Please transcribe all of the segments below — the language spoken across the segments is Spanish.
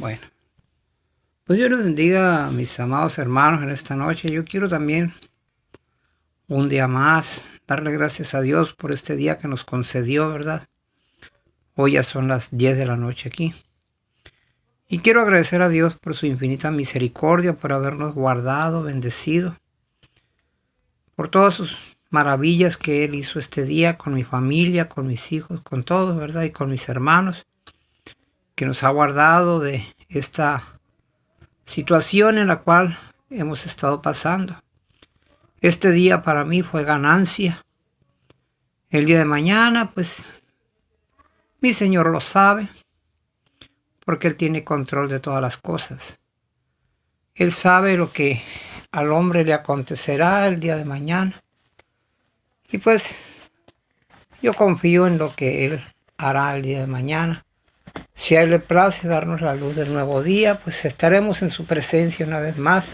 Bueno, pues Dios les bendiga a mis amados hermanos en esta noche. Yo quiero también un día más darle gracias a Dios por este día que nos concedió, ¿verdad? Hoy ya son las 10 de la noche aquí. Y quiero agradecer a Dios por su infinita misericordia, por habernos guardado, bendecido, por todas sus maravillas que Él hizo este día con mi familia, con mis hijos, con todos, ¿verdad? Y con mis hermanos, que nos ha guardado de esta situación en la cual hemos estado pasando. Este día para mí fue ganancia. El día de mañana, pues, mi Señor lo sabe, porque Él tiene control de todas las cosas. Él sabe lo que al hombre le acontecerá el día de mañana. Y pues, yo confío en lo que Él hará el día de mañana. Si a Él le place darnos la luz del nuevo día, pues estaremos en su presencia una vez más.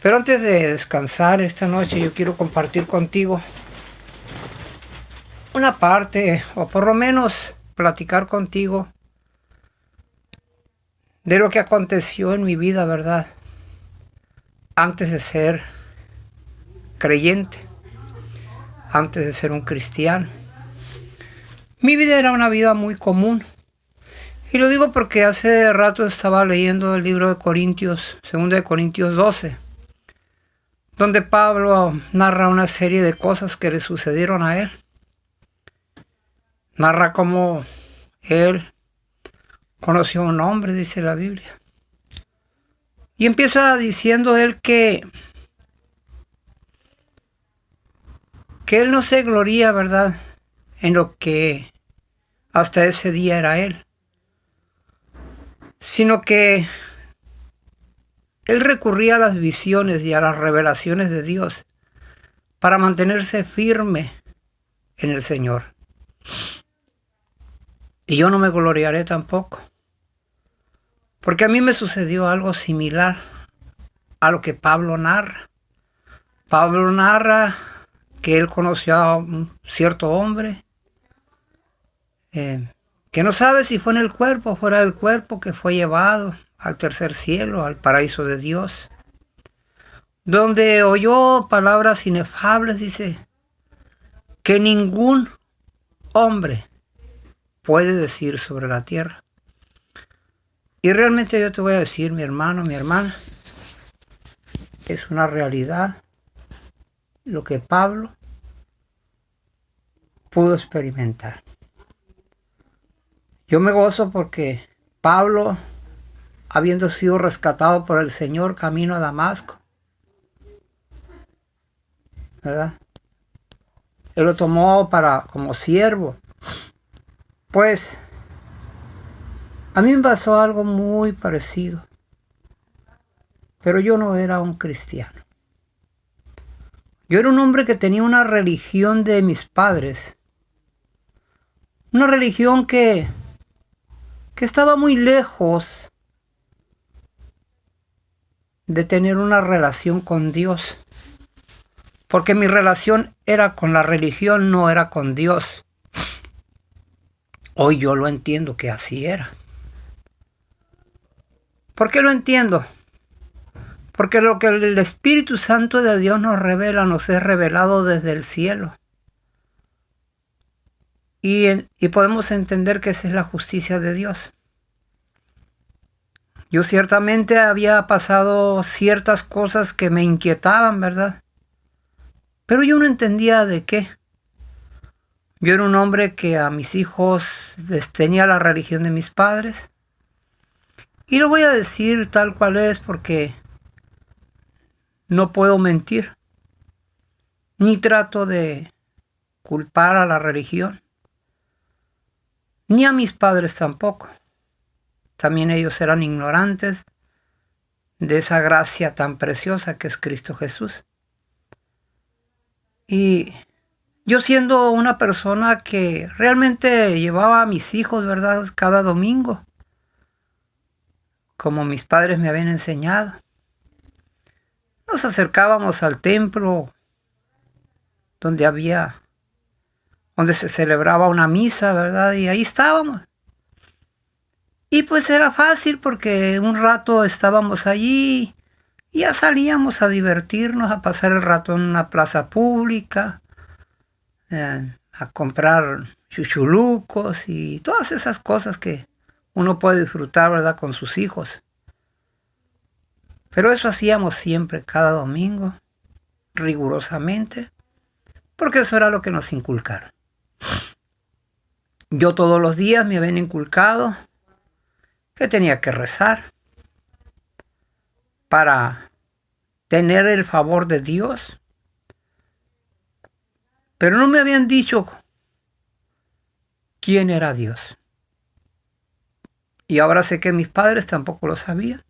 Pero antes de descansar esta noche, yo quiero compartir contigo una parte, o por lo menos platicar contigo de lo que aconteció en mi vida, ¿verdad? Antes de ser creyente, antes de ser un cristiano. Mi vida era una vida muy común. Y lo digo porque hace rato estaba leyendo el libro de Corintios, 2 de Corintios 12, donde Pablo narra una serie de cosas que le sucedieron a él. Narra cómo él conoció a un hombre, dice la Biblia. Y empieza diciendo él que él no se gloría, ¿verdad?, en lo que hasta ese día era él, sino que él recurría a las visiones y a las revelaciones de Dios para mantenerse firme en el Señor. Y yo no me gloriaré tampoco, porque a mí me sucedió algo similar a lo que Pablo narra. Pablo narra que él conoció a un cierto hombre, que no sabe si fue en el cuerpo o fuera del cuerpo, que fue llevado al tercer cielo, al paraíso de Dios, donde oyó palabras inefables, dice, que ningún hombre puede decir sobre la tierra. Y realmente yo te voy a decir, mi hermano, mi hermana, es una realidad lo que Pablo pudo experimentar. Yo me gozo porque Pablo, habiendo sido rescatado por el Señor camino a Damasco, ¿verdad?, Él lo tomó como siervo. Pues a mí me pasó algo muy parecido, pero yo no era un cristiano. Yo era un hombre que tenía una religión de mis padres, una religión que estaba muy lejos de tener una relación con Dios, porque mi relación era con la religión, no era con Dios. Hoy yo lo entiendo que así era. ¿Por qué lo entiendo? Porque lo que el Espíritu Santo de Dios nos revela, nos es revelado desde el cielo. Y podemos entender que esa es la justicia de Dios. Yo ciertamente había pasado ciertas cosas que me inquietaban, ¿verdad? Pero yo no entendía de qué. Yo era un hombre que a mis hijos les tenía la religión de mis padres. Y lo voy a decir tal cual es porque no puedo mentir. Ni trato de culpar a la religión. Ni a mis padres tampoco. También ellos eran ignorantes de esa gracia tan preciosa que es Cristo Jesús. Y yo siendo una persona que realmente llevaba a mis hijos, ¿verdad?, cada domingo, como mis padres me habían enseñado. Nos acercábamos al templo donde se celebraba una misa, ¿verdad? Y ahí estábamos. Y pues era fácil porque un rato estábamos allí y ya salíamos a divertirnos, a pasar el rato en una plaza pública, a comprar chuchulucos y todas esas cosas que uno puede disfrutar, ¿verdad?, con sus hijos. Pero eso hacíamos siempre, cada domingo, rigurosamente, porque eso era lo que nos inculcaron. Yo todos los días me habían inculcado que tenía que rezar para tener el favor de Dios, pero no me habían dicho quién era Dios. Y ahora sé que mis padres tampoco lo sabían.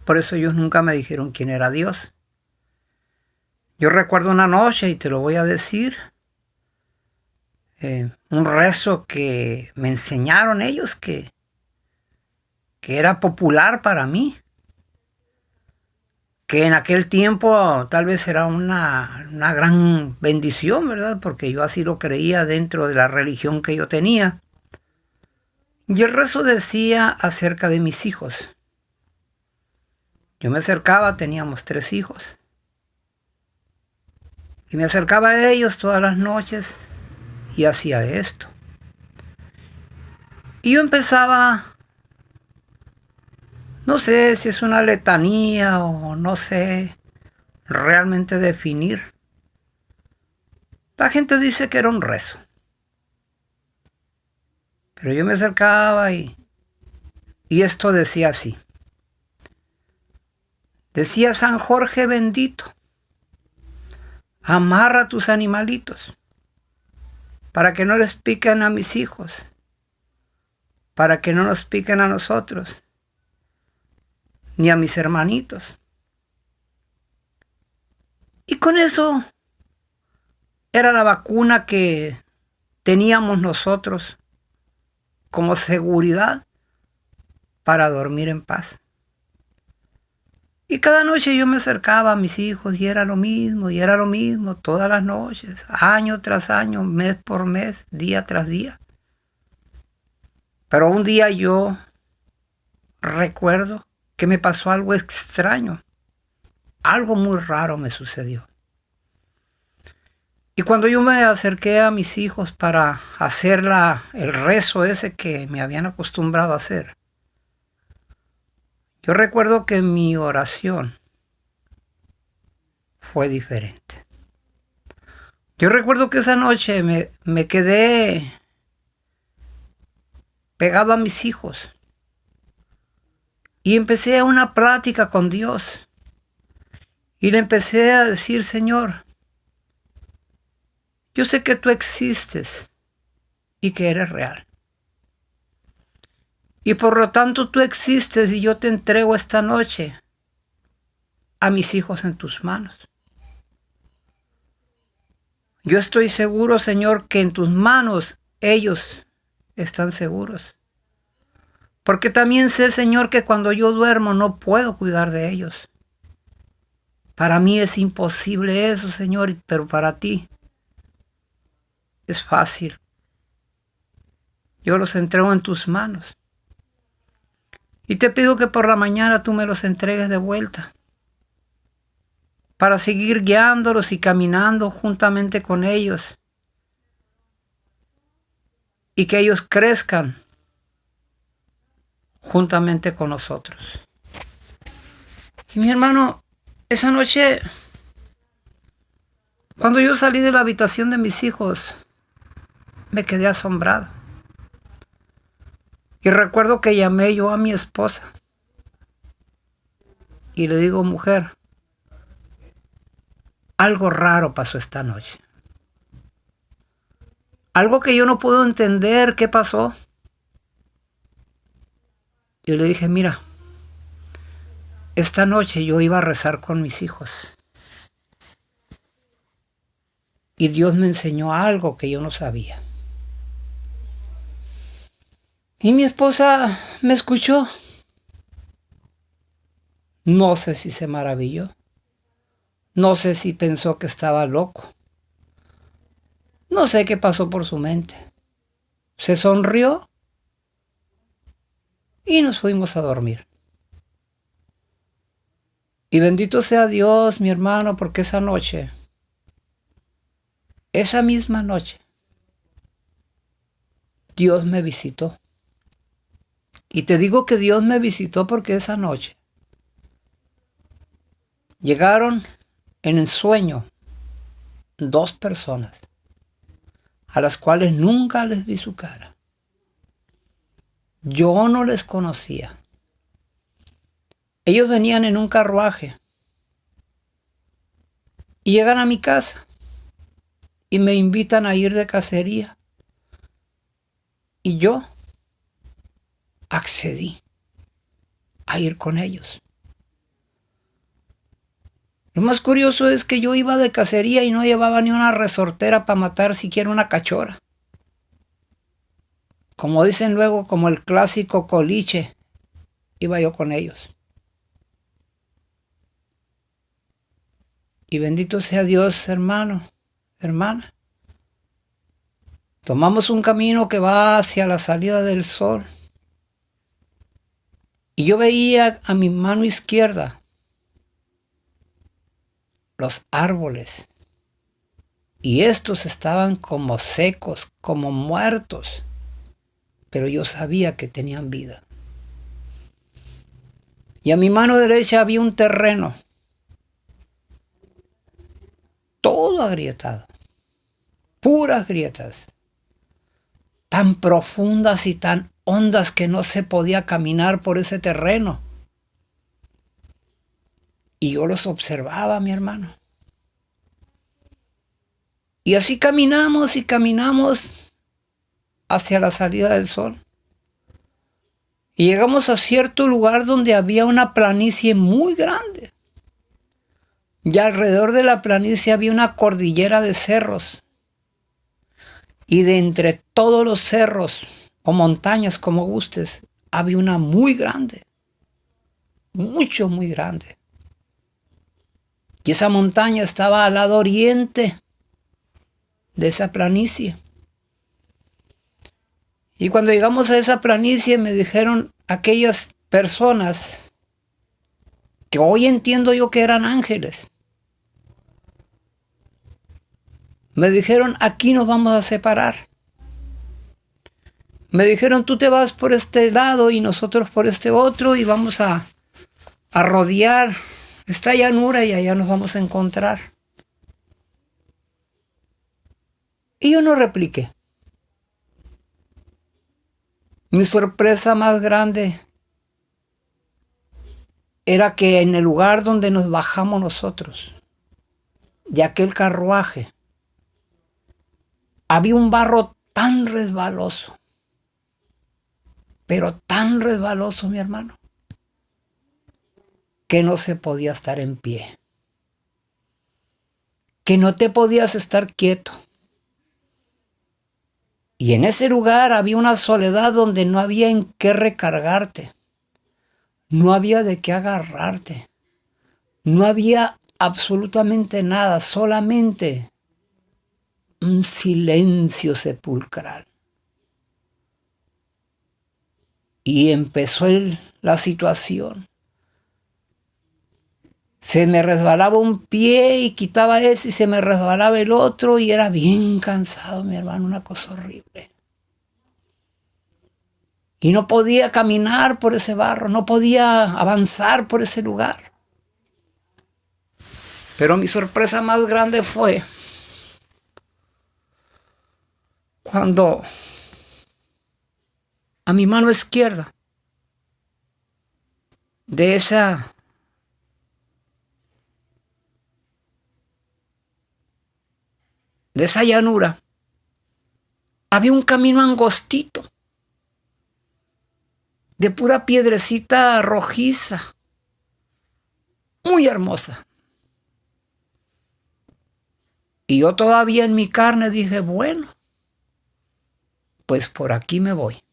Por eso ellos nunca me dijeron quién era Dios. Yo recuerdo una noche, y te lo voy a decir, un rezo que me enseñaron ellos que era popular para mí, que en aquel tiempo tal vez era una gran bendición, ¿verdad? Porque yo así lo creía dentro de la religión que yo tenía. Y el rezo decía acerca de mis hijos. Yo me acercaba, teníamos 3 hijos, y me acercaba a ellos todas las noches y hacía esto. Y yo empezaba, no sé si es una letanía o no sé realmente definir. La gente dice que era un rezo. Pero yo me acercaba y esto decía así. Decía San Jorge bendito, amarra tus animalitos para que no les piquen a mis hijos, para que no nos piquen a nosotros, ni a mis hermanitos. Y con eso era la vacuna que teníamos nosotros como seguridad para dormir en paz. Y cada noche yo me acercaba a mis hijos y era lo mismo, todas las noches, año tras año, mes por mes, día tras día. Pero un día yo recuerdo que me pasó algo extraño, algo muy raro me sucedió. Y cuando yo me acerqué a mis hijos para hacer el rezo ese que me habían acostumbrado a hacer, yo recuerdo que mi oración fue diferente. Yo recuerdo que esa noche me quedé pegado a mis hijos y empecé una plática con Dios. Y le empecé a decir, Señor, yo sé que tú existes y que eres real. Y por lo tanto tú existes y yo te entrego esta noche a mis hijos en tus manos. Yo estoy seguro, Señor, que en tus manos ellos están seguros. Porque también sé, Señor, que cuando yo duermo no puedo cuidar de ellos. Para mí es imposible eso, Señor, pero para ti es fácil. Yo los entrego en tus manos. Y te pido que por la mañana tú me los entregues de vuelta, para seguir guiándolos y caminando juntamente con ellos, y que ellos crezcan juntamente con nosotros. Y mi hermano, esa noche, cuando yo salí de la habitación de mis hijos, me quedé asombrado. Y recuerdo que llamé yo a mi esposa y le digo, mujer, algo raro pasó esta noche. Algo que yo no puedo entender qué pasó. Yo le dije, mira, esta noche yo iba a rezar con mis hijos. Y Dios me enseñó algo que yo no sabía. Y mi esposa me escuchó. No sé si se maravilló. No sé si pensó que estaba loco. No sé qué pasó por su mente. Se sonrió y nos fuimos a dormir. Y bendito sea Dios, mi hermano, porque esa misma noche, Dios me visitó. Y te digo que Dios me visitó porque esa noche llegaron en el sueño 2 personas a las cuales nunca les vi su cara. Yo no les conocía. Ellos venían en un carruaje y llegan a mi casa y me invitan a ir de cacería. Y yo accedí a ir con ellos. Lo más curioso es que yo iba de cacería y no llevaba ni una resortera para matar siquiera una cachora. Como dicen luego, como el clásico coliche, iba yo con ellos. Y bendito sea Dios, hermano, hermana. Tomamos un camino que va hacia la salida del sol. Y yo veía a mi mano izquierda los árboles. Y estos estaban como secos, como muertos. Pero yo sabía que tenían vida. Y a mi mano derecha había un terreno. Todo agrietado. Puras grietas. Tan profundas y tan hondas que no se podía caminar por ese terreno. Y yo los observaba, mi hermano. Y así caminamos y caminamos hacia la salida del sol. Y llegamos a cierto lugar donde había una planicie muy grande. Y alrededor de la planicie había una cordillera de cerros. Y de entre todos los cerros o montañas, como gustes, había una muy grande. Muy grande. Y esa montaña estaba al lado oriente de esa planicie. Y cuando llegamos a esa planicie me dijeron aquellas personas que hoy entiendo yo que eran ángeles. Me dijeron, aquí nos vamos a separar. Me dijeron, tú te vas por este lado y nosotros por este otro y vamos a rodear esta llanura y allá nos vamos a encontrar. Y yo no repliqué. Mi sorpresa más grande era que en el lugar donde nos bajamos nosotros, de aquel carruaje, había un barro tan resbaloso, pero tan resbaloso, mi hermano, que no se podía estar en pie, que no te podías estar quieto. Y en ese lugar había una soledad donde no había en qué recargarte, no había de qué agarrarte, no había absolutamente nada, solamente un silencio sepulcral. Y empezó la situación. Se me resbalaba un pie y quitaba ese y se me resbalaba el otro y era bien cansado, mi hermano, una cosa horrible. Y no podía caminar por ese barro, no podía avanzar por ese lugar. Pero mi sorpresa más grande fue cuando a mi mano izquierda de esa llanura había un camino angostito de pura piedrecita rojiza, muy hermosa. Y yo todavía en mi carne dije, bueno, pues por aquí me voy.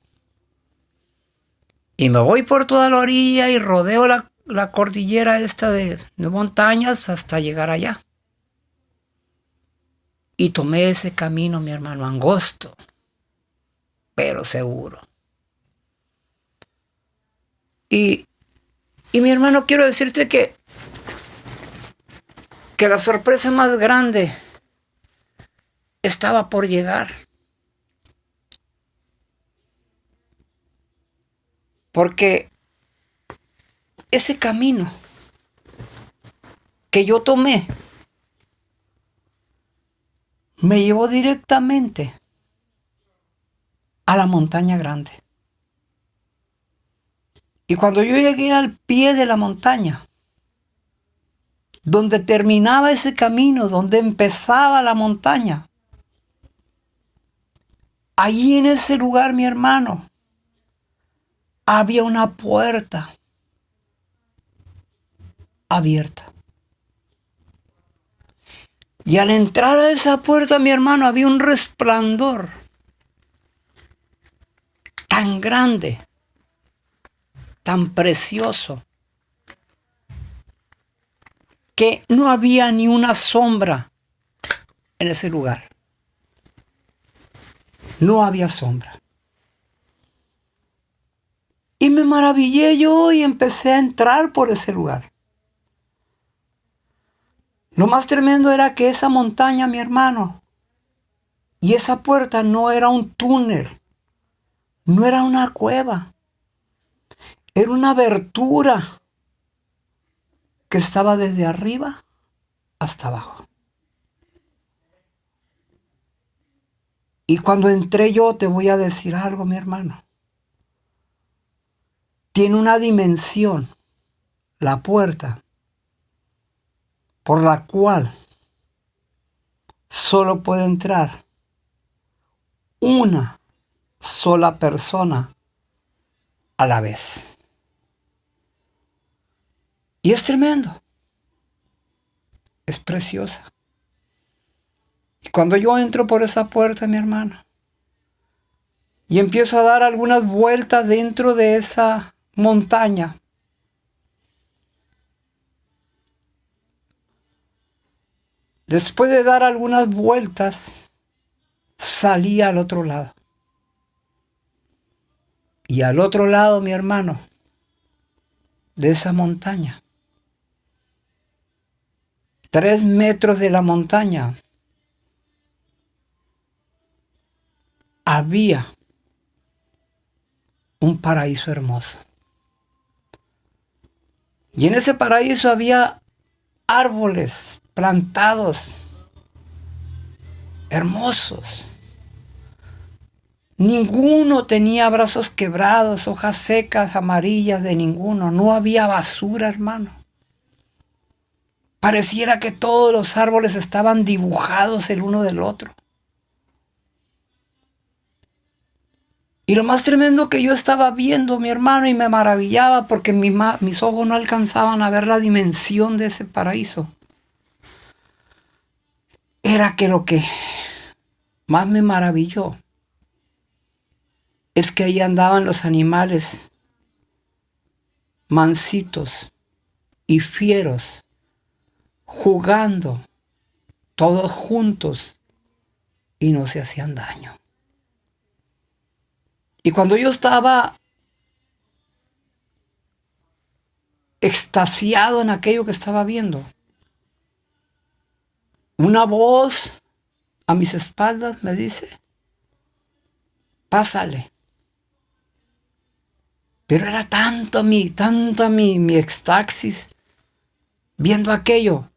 Y me voy por toda la orilla y rodeo la cordillera esta de montañas hasta llegar allá. Y tomé ese camino, mi hermano, angosto, pero seguro. Y mi hermano, quiero decirte que la sorpresa más grande estaba por llegar. Porque ese camino que yo tomé me llevó directamente a la montaña grande. Y cuando yo llegué al pie de la montaña, donde terminaba ese camino, donde empezaba la montaña, allí en ese lugar, mi hermano, había una puerta abierta. Y al entrar a esa puerta, mi hermano, había un resplandor tan grande, tan precioso, que no había ni una sombra en ese lugar. No había sombra. Y me maravillé yo y empecé a entrar por ese lugar. Lo más tremendo era que esa montaña, mi hermano, y esa puerta no era un túnel, no era una cueva, era una abertura que estaba desde arriba hasta abajo. Y cuando entré yo, te voy a decir algo, mi hermano. Tiene una dimensión, la puerta, por la cual solo puede entrar una sola persona a la vez. Y es tremendo, es preciosa. Y cuando yo entro por esa puerta, mi hermano, y empiezo a dar algunas vueltas dentro de esa montaña, después de dar algunas vueltas, salí al otro lado. Y al otro lado, mi hermano, de esa montaña, 3 metros de la montaña, había un paraíso hermoso. Y en ese paraíso había árboles plantados, hermosos. Ninguno tenía brazos quebrados, hojas secas, amarillas, de ninguno. No había basura, hermano. Pareciera que todos los árboles estaban dibujados el uno del otro. Y lo más tremendo que yo estaba viendo, mi hermano, y me maravillaba porque mis ojos no alcanzaban a ver la dimensión de ese paraíso, era que lo que más me maravilló es que ahí andaban los animales mansitos y fieros, jugando, todos juntos, y no se hacían daño. Y cuando yo estaba extasiado en aquello que estaba viendo, una voz a mis espaldas me dice: pásale. Pero era tanto mi éxtasis viendo aquello,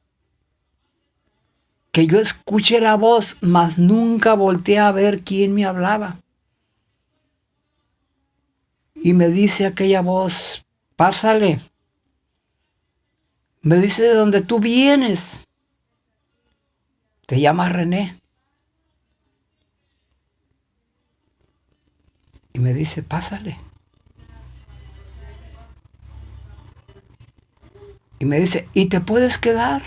que yo escuché la voz, mas nunca volteé a ver quién me hablaba. Y me dice aquella voz: pásale. Me dice: de donde tú vienes. Te llamas René. Y me dice: pásale. Y me dice: y te puedes quedar.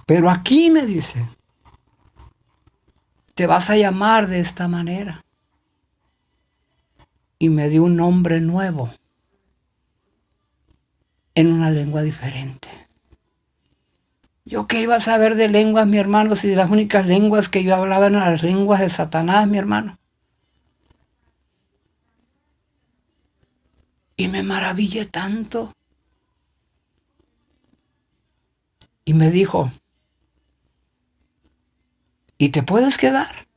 Pero aquí, me dice, te vas a llamar de esta manera. Y me dio un nombre nuevo en una lengua diferente. ¿Yo qué iba a saber de lenguas, mi hermano, si las únicas lenguas que yo hablaba eran las lenguas de Satanás, mi hermano? Y me maravillé tanto. Y me dijo, ¿y te puedes quedar?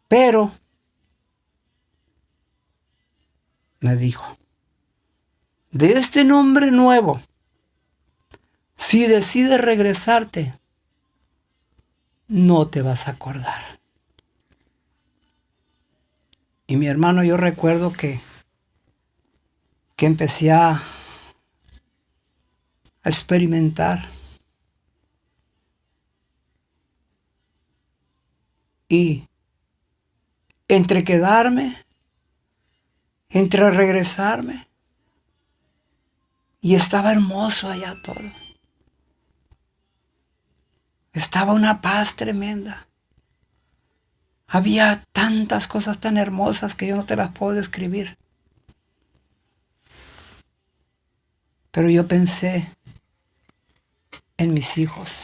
Pero, me dijo, de este nombre nuevo, si decides regresarte, no te vas a acordar. Y mi hermano, yo recuerdo que empecé a experimentar. Y entre quedarme, entre regresarme, y estaba hermoso allá todo. Estaba una paz tremenda. Había tantas cosas tan hermosas que yo no te las puedo describir. Pero yo pensé en mis hijos.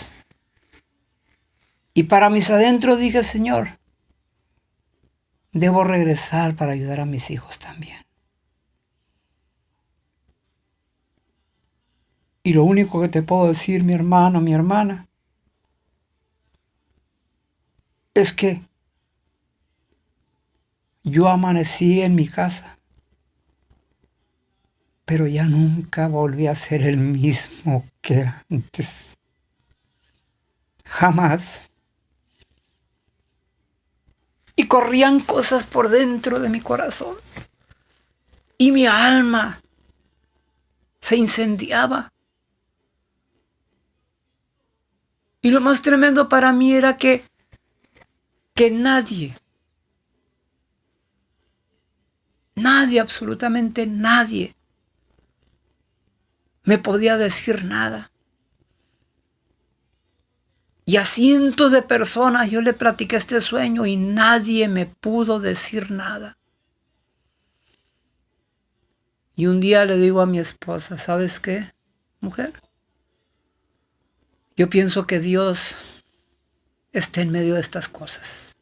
Y para mis adentros dije, Señor, debo regresar para ayudar a mis hijos también. Y lo único que te puedo decir, mi hermano, mi hermana, es que yo amanecí en mi casa, pero ya nunca volví a ser el mismo que era antes. Jamás. Y corrían cosas por dentro de mi corazón. Y mi alma se incendiaba. Y lo más tremendo para mí era que nadie, absolutamente nadie, me podía decir nada. Y a cientos de personas yo le platiqué este sueño y nadie me pudo decir nada. Y un día le digo a mi esposa, ¿sabes qué, mujer? Yo pienso que Dios está en medio de estas cosas.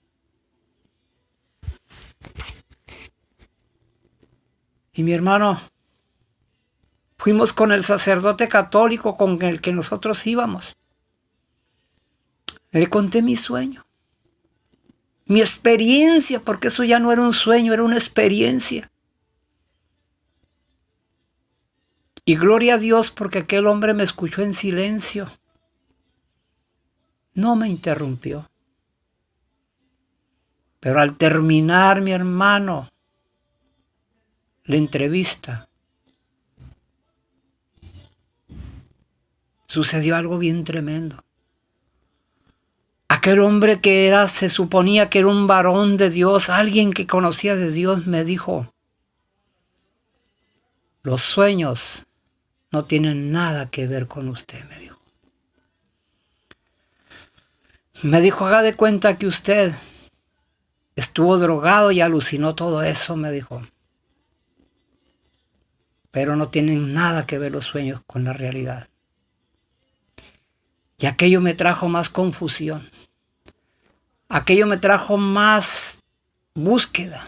Y mi hermano, fuimos con el sacerdote católico con el que nosotros íbamos. Le conté mi sueño, mi experiencia, porque eso ya no era un sueño, era una experiencia. Y gloria a Dios porque aquel hombre me escuchó en silencio. No me interrumpió. Pero al terminar, mi hermano, la entrevista, sucedió algo bien tremendo. Aquel hombre que se suponía que era un varón de Dios, alguien que conocía de Dios, me dijo, los sueños no tienen nada que ver con usted, me dijo. Me dijo, haga de cuenta que usted estuvo drogado y alucinó todo eso, me dijo. Pero no tienen nada que ver los sueños con la realidad. Y aquello me trajo más confusión. Aquello me trajo más búsqueda.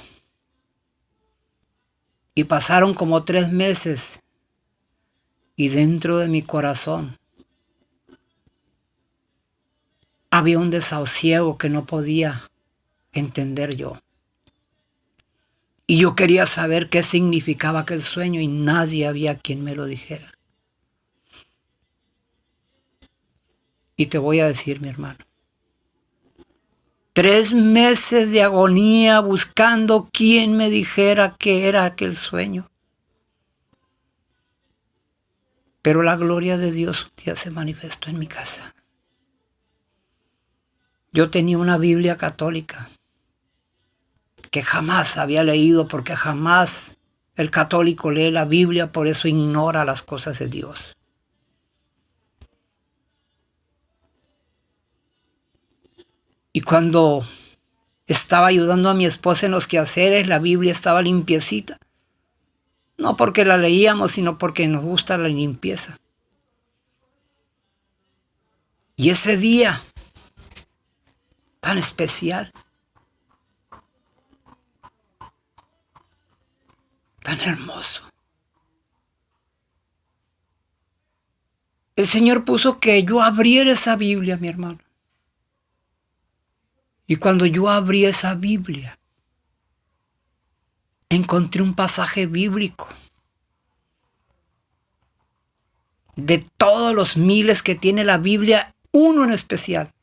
Y pasaron como 3 meses. Y dentro de mi corazón había un desasosiego que no podía entender yo. Y yo quería saber qué significaba aquel sueño y nadie había quien me lo dijera. Y te voy a decir, mi hermano, 3 meses de agonía buscando quien me dijera qué era aquel sueño. Pero la gloria de Dios un día se manifestó en mi casa. Yo tenía una Biblia católica que jamás había leído, porque jamás el católico lee la Biblia, por eso ignora las cosas de Dios. Y cuando estaba ayudando a mi esposa en los quehaceres, la Biblia estaba limpiecita. No porque la leíamos, sino porque nos gusta la limpieza. Y ese día tan especial, tan hermoso. El Señor puso que yo abriera esa Biblia, mi hermano. Y cuando yo abrí esa Biblia, encontré un pasaje bíblico. De todos los miles que tiene la Biblia, uno en especial.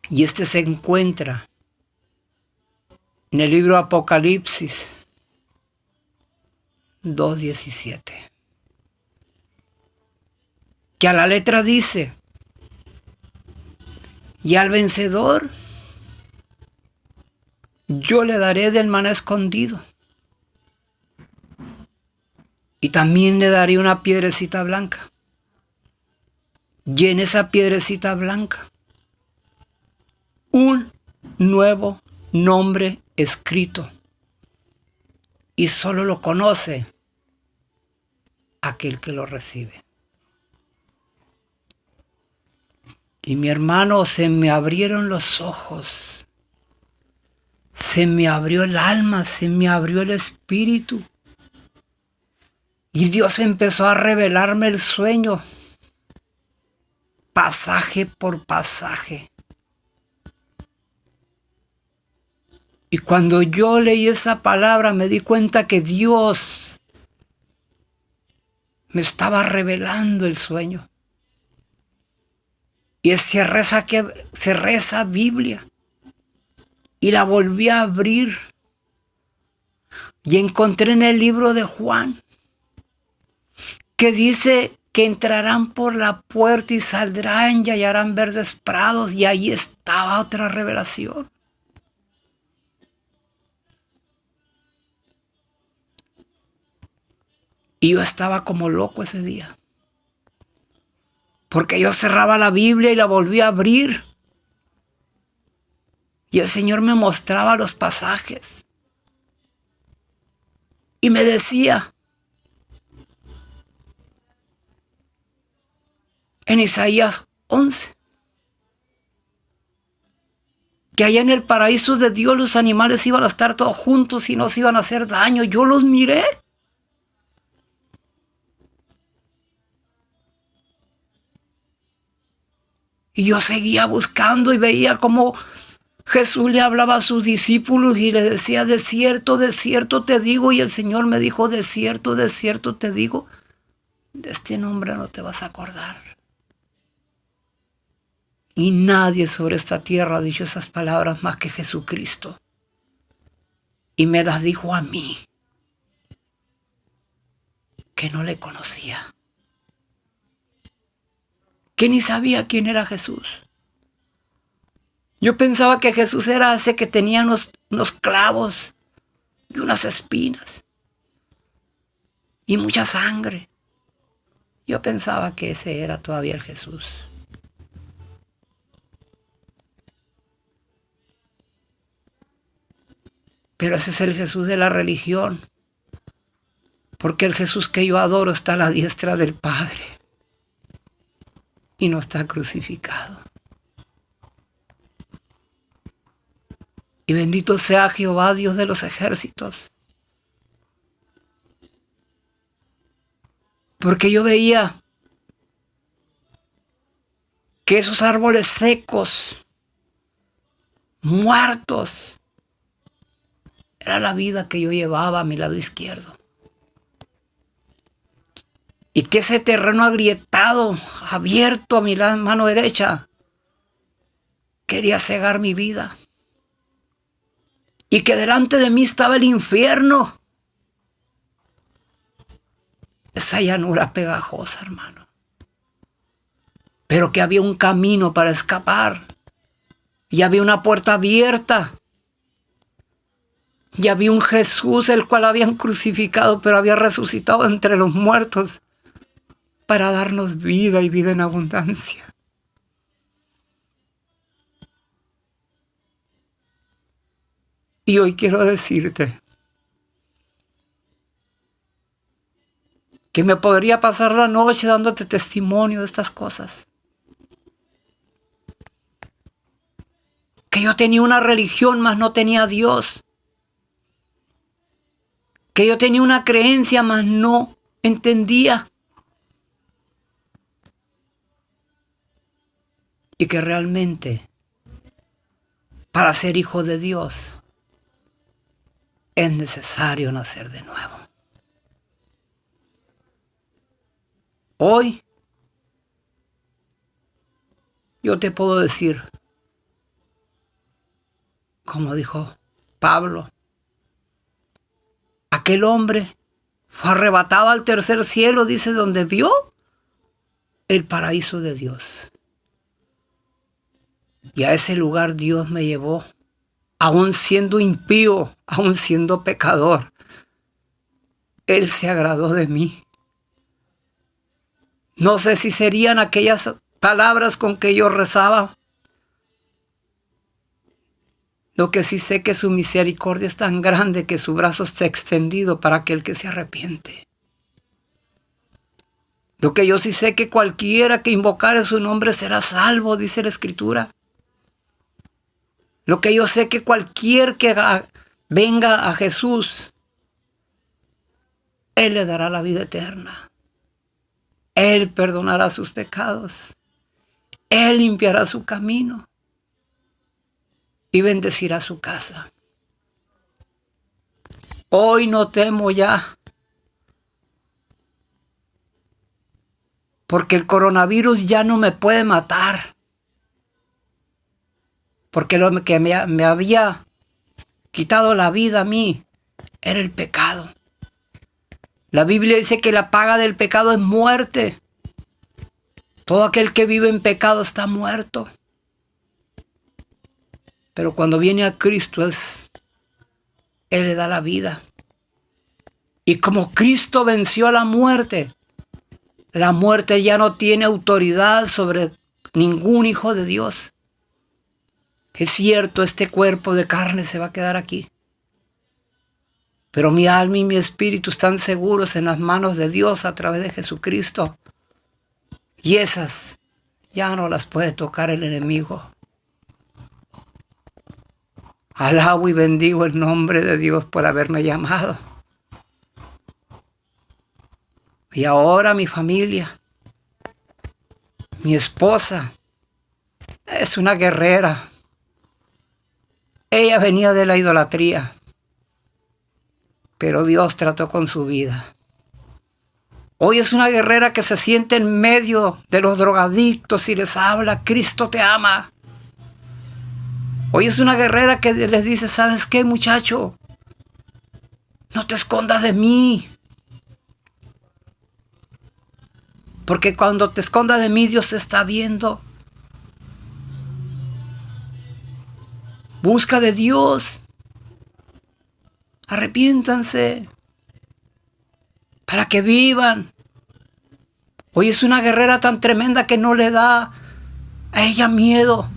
Y este se encuentra en el libro Apocalipsis 2:17. Que a la letra dice: y al vencedor yo le daré del maná escondido. Y también le daré una piedrecita blanca. Y en esa piedrecita blanca, un nuevo nombre escrito. Y solo lo conoce aquel que lo recibe. Y mi hermano, se me abrieron los ojos. Se me abrió el alma, se me abrió el espíritu. Y Dios empezó a revelarme el sueño, pasaje por pasaje. Y cuando yo leí esa palabra, me di cuenta que Dios me estaba revelando el sueño. Y cerré esa Biblia y la volví a abrir. Y encontré en el libro de Juan que dice que entrarán por la puerta y saldrán y hallarán verdes prados. Y ahí estaba otra revelación. Y yo estaba como loco ese día. Porque yo cerraba la Biblia y la volví a abrir. Y el Señor me mostraba los pasajes. Y me decía, en Isaías 11, que allá en el paraíso de Dios los animales iban a estar todos juntos y no se iban a hacer daño. Yo los miré. Y yo seguía buscando y veía cómo Jesús le hablaba a sus discípulos y le decía: de cierto te digo. Y el Señor me dijo: de cierto te digo, de este nombre no te vas a acordar. Y nadie sobre esta tierra ha dicho esas palabras más que Jesucristo. Y me las dijo a mí, que no le conocía, que ni sabía quién era Jesús. Yo pensaba que Jesús era ese que tenía unos clavos y unas espinas y mucha sangre. Yo pensaba que ese era todavía el Jesús. Pero ese es el Jesús de la religión. Porque el Jesús que yo adoro está a la diestra del Padre. Y no está crucificado. Y bendito sea Jehová, Dios de los ejércitos. Porque yo veía que esos árboles secos, muertos, era la vida que yo llevaba a mi lado izquierdo. Y que ese terreno agrietado, abierto a mi mano derecha, quería cegar mi vida. Y que delante de mí estaba el infierno. Esa llanura pegajosa, hermano. Pero que había un camino para escapar. Y había una puerta abierta. Y había un Jesús el cual habían crucificado, pero había resucitado entre los muertos para darnos vida y vida en abundancia. Y hoy quiero decirte que me podría pasar la noche dándote testimonio de estas cosas. Que yo tenía una religión, mas no tenía a Dios. que yo tenía una creencia, mas no entendía. Y que realmente, para ser hijo de Dios, es necesario nacer de nuevo. Hoy, yo te puedo decir, como dijo Pablo, aquel hombre fue arrebatado al tercer cielo, dice, donde vio el paraíso de Dios. Y a ese lugar Dios me llevó, aún siendo impío, aún siendo pecador. Él se agradó de mí. No sé si serían aquellas palabras con que yo rezaba. Lo que sí sé que su misericordia es tan grande que su brazo está extendido para aquel que se arrepiente. Lo que yo sí sé que cualquiera que invocare su nombre será salvo, dice la Escritura. Lo que yo sé que cualquier que venga a Jesús, Él le dará la vida eterna. Él perdonará sus pecados. Él limpiará su camino y bendecirá su casa. Hoy no temo ya, porque el coronavirus ya no me puede matar, porque lo que me había quitado la vida a mí era el pecado. La Biblia dice que la paga del pecado es muerte. Todo aquel que vive en pecado está muerto. Pero cuando viene a Cristo, Él le da la vida. Y como Cristo venció a la muerte ya no tiene autoridad sobre ningún hijo de Dios. Es cierto, este cuerpo de carne se va a quedar aquí. Pero mi alma y mi espíritu están seguros en las manos de Dios a través de Jesucristo. Y esas ya no las puede tocar el enemigo. Alabo y bendigo el nombre de Dios por haberme llamado. Y ahora mi familia, mi esposa, es una guerrera. Ella venía de la idolatría, pero Dios trató con su vida. Hoy es una guerrera que se siente en medio de los drogadictos y les habla, Cristo te ama. Hoy es una guerrera que les dice, ¿sabes qué, muchacho? No te escondas de mí. Porque cuando te escondas de mí, Dios te está viendo. Busca de Dios. Arrepiéntanse para que vivan. Hoy es una guerrera tan tremenda que no le da a ella miedo.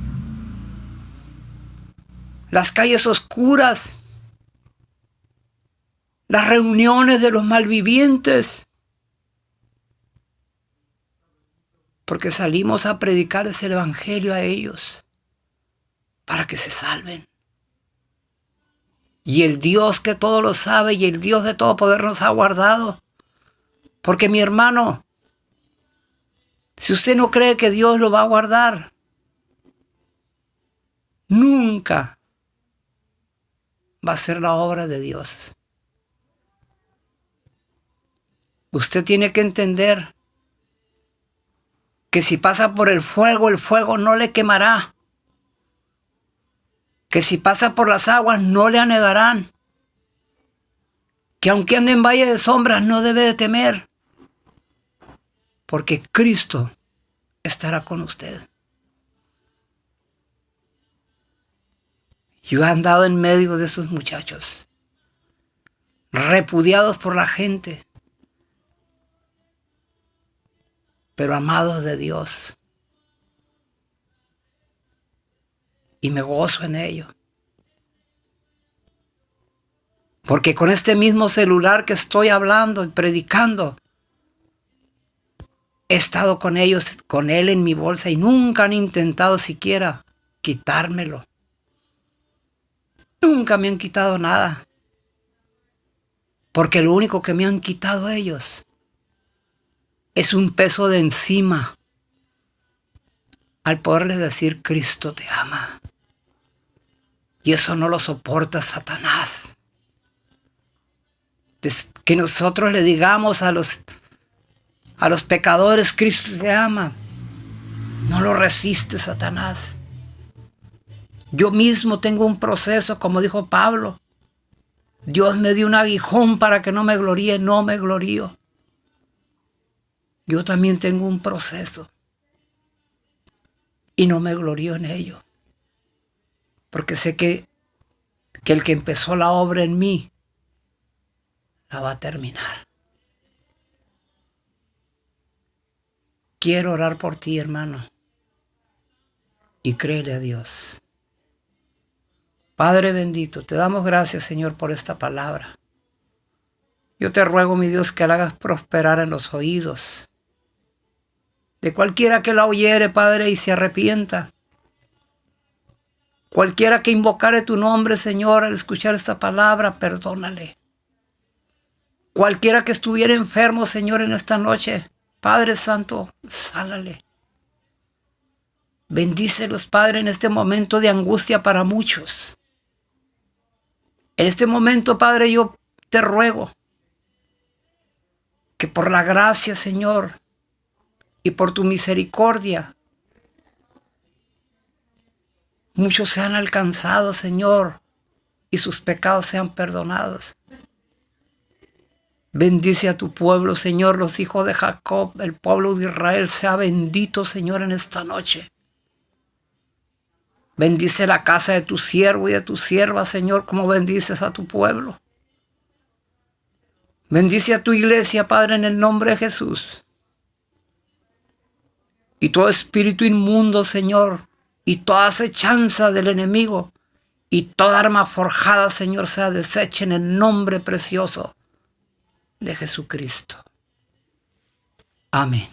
Las calles oscuras, las reuniones de los malvivientes, porque salimos a predicarles el evangelio a ellos para que se salven. Y el Dios que todo lo sabe y el Dios de todo poder nos ha guardado. Porque mi hermano, si usted no cree que Dios lo va a guardar, nunca va a ser la obra de Dios. Usted tiene que entender que si pasa por el fuego no le quemará. Que si pasa por las aguas no le anegarán. Que aunque ande en valle de sombras no debe de temer. Porque Cristo estará con usted. Yo he andado en medio de esos muchachos, repudiados por la gente, pero amados de Dios. Y me gozo en ello. Porque con este mismo celular que estoy hablando y predicando, he estado con ellos, con él en mi bolsa y nunca han intentado siquiera quitármelo. Nunca me han quitado nada. Porque lo único que me han quitado ellos es un peso de encima al poderles decir Cristo te ama. Y eso no lo soporta Satanás. Que nosotros le digamos a los pecadores Cristo te ama. No lo resiste Satanás. Yo mismo tengo un proceso, como dijo Pablo. Dios me dio un aguijón para que no me gloríe, no me glorío. Yo también tengo un proceso. Y no me glorío en ello. Porque sé que el que empezó la obra en mí, la va a terminar. Quiero orar por ti, hermano. Y créele a Dios. Padre bendito, te damos gracias, Señor, por esta palabra. Yo te ruego, mi Dios, que la hagas prosperar en los oídos de cualquiera que la oyere, Padre, y se arrepienta. Cualquiera que invocare tu nombre, Señor, al escuchar esta palabra, perdónale. Cualquiera que estuviera enfermo, Señor, en esta noche, Padre Santo, sánale. Bendícelos, Padre, en este momento de angustia para muchos. En este momento, Padre, yo te ruego que por la gracia, Señor, y por tu misericordia, muchos sean alcanzados, Señor, y sus pecados sean perdonados. Bendice a tu pueblo, Señor, los hijos de Jacob, el pueblo de Israel, sea bendito, Señor, en esta noche. Bendice la casa de tu siervo y de tu sierva, Señor, como bendices a tu pueblo. Bendice a tu iglesia, Padre, en el nombre de Jesús. Y todo espíritu inmundo, Señor, y toda acechanza del enemigo, y toda arma forjada, Señor, sea deshecha en el nombre precioso de Jesucristo. Amén.